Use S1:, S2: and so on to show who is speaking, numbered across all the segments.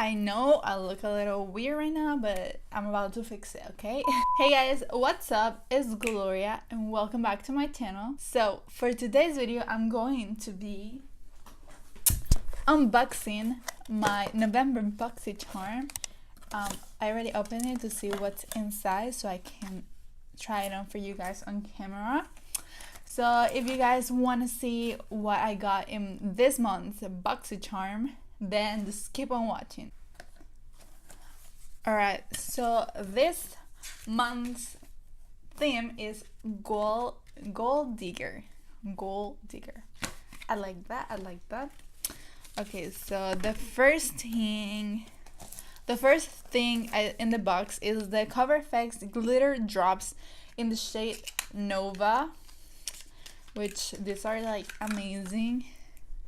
S1: I know I look a little weird right now, but I'm about to fix it, okay? Hey guys, what's up? It's Gloria and welcome back to my channel. So for today's video, I'm going to be unboxing my November Boxycharm. I already opened it to see what's inside so I can try it on for you guys on camera. So if you guys want to see what I got in this month's Boxycharm, then just keep on watching. Alright, so this month's theme is gold digger. Gold digger. I like that. Okay, so the first thing in the box is the Cover FX glitter drops in the shade Nova, which these are like amazing.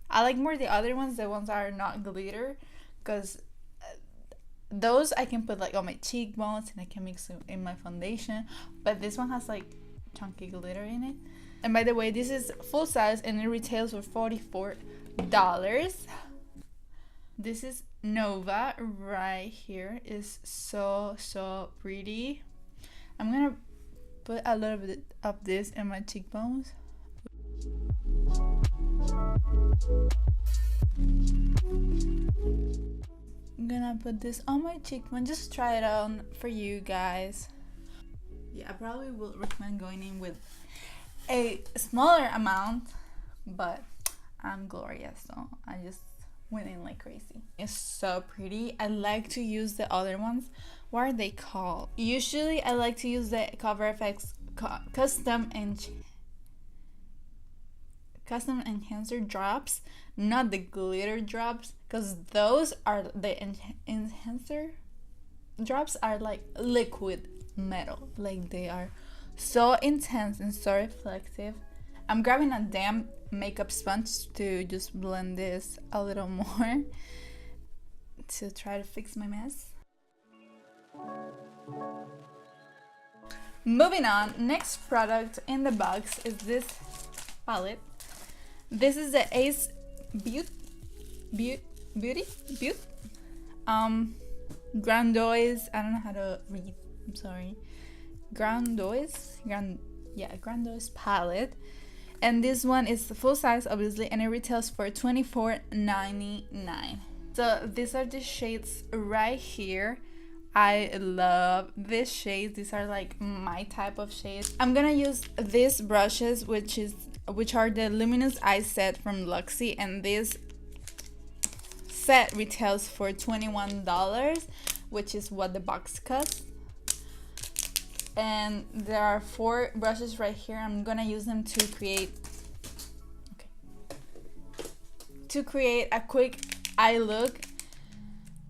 S1: I like more the other ones, the ones that are not glitter, because those I can put like on my cheekbones and I can mix it in my foundation, but this one has like chunky glitter in it. And by the way, this is full size and it retails for $44. This is Nova right here. Is so pretty. I'm gonna put a little bit of this in my cheekbones. I'm gonna put this on my cheekbone, just try it on for you guys. Yeah, I probably will recommend going in with a smaller amount, but I'm Gloria, so I just went in like crazy. It's so pretty. I like to use the other ones. What are they called? Usually I like to use the Cover FX custom enhancer drops, not the glitter drops, because those are the enhancer drops are like liquid metal, like they are so intense and so reflective. I'm grabbing a damp makeup sponge to just blend this a little more to try to fix my mess. Moving on, next product in the box is this palette. This is the Beaut Grandiose. I don't know how to read. I'm sorry. Grandiose palette, and this one is full size, obviously, and it retails for $24.99. So these are the shades right here. I love these shades. These are like my type of shades. I'm gonna use these brushes, which are the Luminous Eye Set from Luxie, and this set retails for $21, which is what the box costs. And there are 4 brushes right here. I'm gonna use them to create a quick eye look.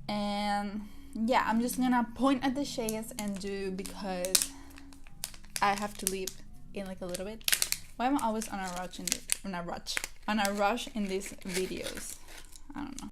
S1: And yeah, I'm just gonna point at the shades and do, because I have to leave in like a little bit. Why am I always on a rush in these videos? I don't know.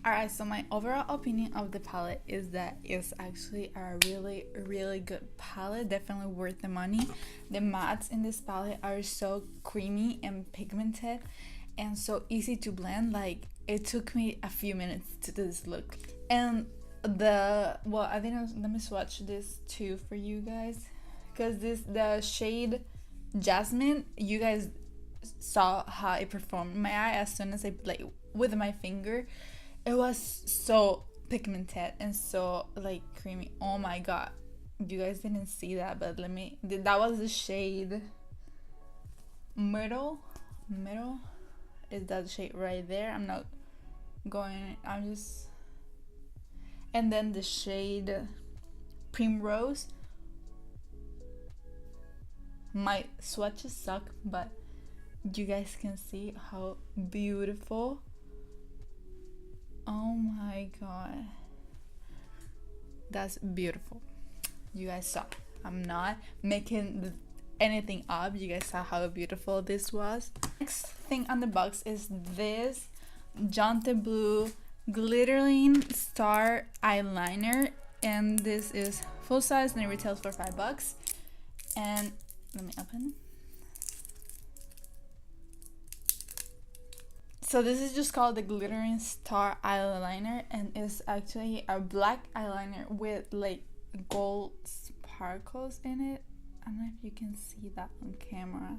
S1: Alright, so my overall opinion of the palette is that it's actually a really good palette, definitely worth the money. The mattes in this palette are so creamy and pigmented and so easy to blend. Like, it took me a few minutes to do this look. And I think let me swatch this too for you guys, because the shade Jasmine, you guys saw how it performed in my eye as soon as I played with my finger. It was so pigmented and so like creamy. Oh my god, you guys didn't see that, but that was the shade Middle is that shade right there. And then the shade Primrose. My swatches suck, but you guys can see how beautiful. Oh my god, that's beautiful. You guys saw, I'm not making anything up. You guys saw how beautiful this was. Next thing on the box is this Jonté Blue Glittering Star Eyeliner, and this is full size and it retails for $5. And let me open. So this is just called the Glittering Star Eyeliner, and it's actually a black eyeliner with like gold sparkles in it. I don't know if you can see that on camera.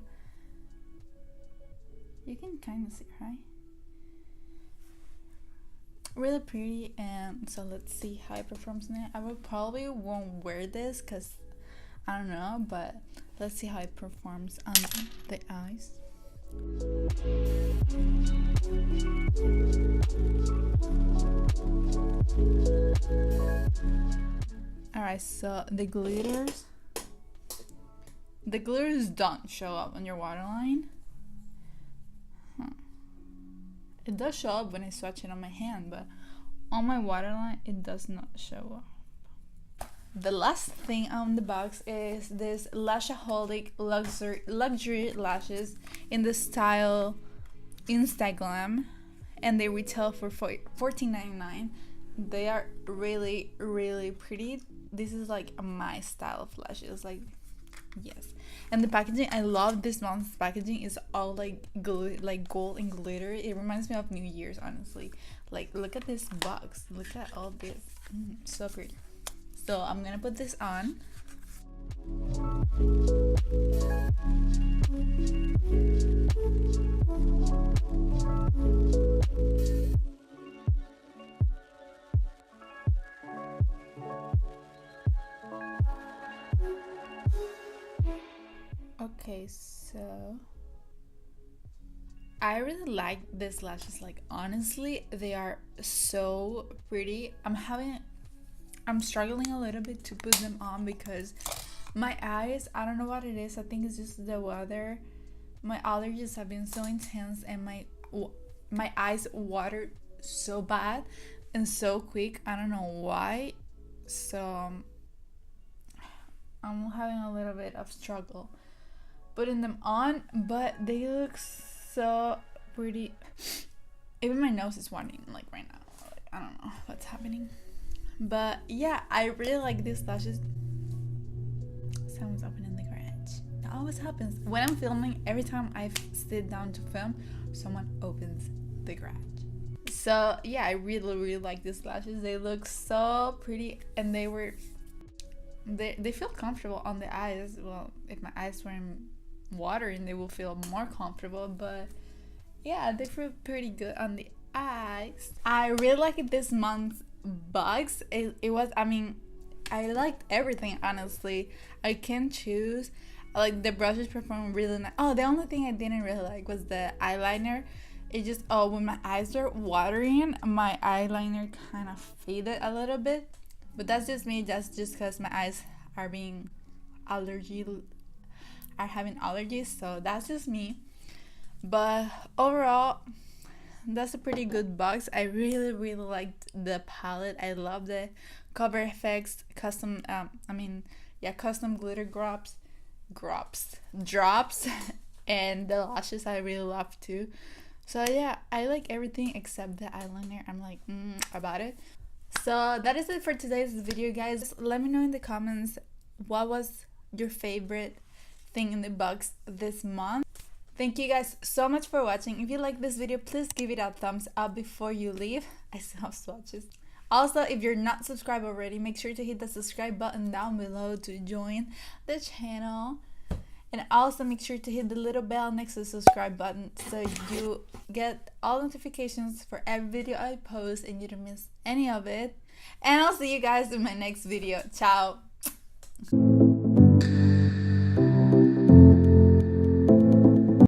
S1: You can kind of see, right? Really pretty. And so let's see how it performs in it. I probably won't wear this because I don't know, but let's see how it performs on the eyes. Alright, so the glitters don't show up on your waterline. It does show up when I swatch it on my hand, but on my waterline it does not show up. The last thing on the box is this Lashaholic luxury lashes in the style Instaglam, and they retail for $14.99. They are really pretty. This is like my style of lashes, like, yes. And the packaging, I love this month's packaging. Is all like gold and glitter. It reminds me of New Year's, honestly. Like, look at this box, look at all this, so pretty. So I'm gonna put this on. Okay, so I really like these lashes. Like, honestly, they are so pretty. I'm struggling a little bit to put them on because my eyes, I don't know what it is. I think it's just the weather. My allergies have been so intense, and my eyes water so bad and so quick. I don't know why. So I'm having a little bit of struggle putting them on, but they look so pretty. Even my nose is watering like right now. Like, I don't know what's happening. But yeah, I really like these lashes. Someone's opening the garage. That always happens when I'm filming. Every time I sit down to film, someone opens the garage. So yeah, I really like these lashes. They look so pretty, and they feel comfortable on the eyes. Well, if my eyes weren't watering, they will feel more comfortable, but yeah, they feel pretty good on the eyes. I really like this month's box. It was, I mean, I liked everything, honestly. I can choose. Like, the brushes perform really nice. Oh, the only thing I didn't really like was the eyeliner. It just, when my eyes are watering, my eyeliner kind of faded a little bit. But that's just me. That's just because my eyes are having allergies. So that's just me. But overall, that's a pretty good box. I really liked the palette. I love the cover effects, custom custom glitter drops, and the lashes I really love too. So yeah, I like everything except the eyeliner. I'm like about it. So that is it for today's video, guys. Let me know in the comments what was your favorite thing in the box this month. Thank you guys so much for watching. If you like this video, please give it a thumbs up before you leave. I still have swatches. Also, if you're not subscribed already, make sure to hit the subscribe button down below to join the channel. And also make sure to hit the little bell next to the subscribe button so you get all notifications for every video I post and you don't miss any of it. And I'll see you guys in my next video. Ciao!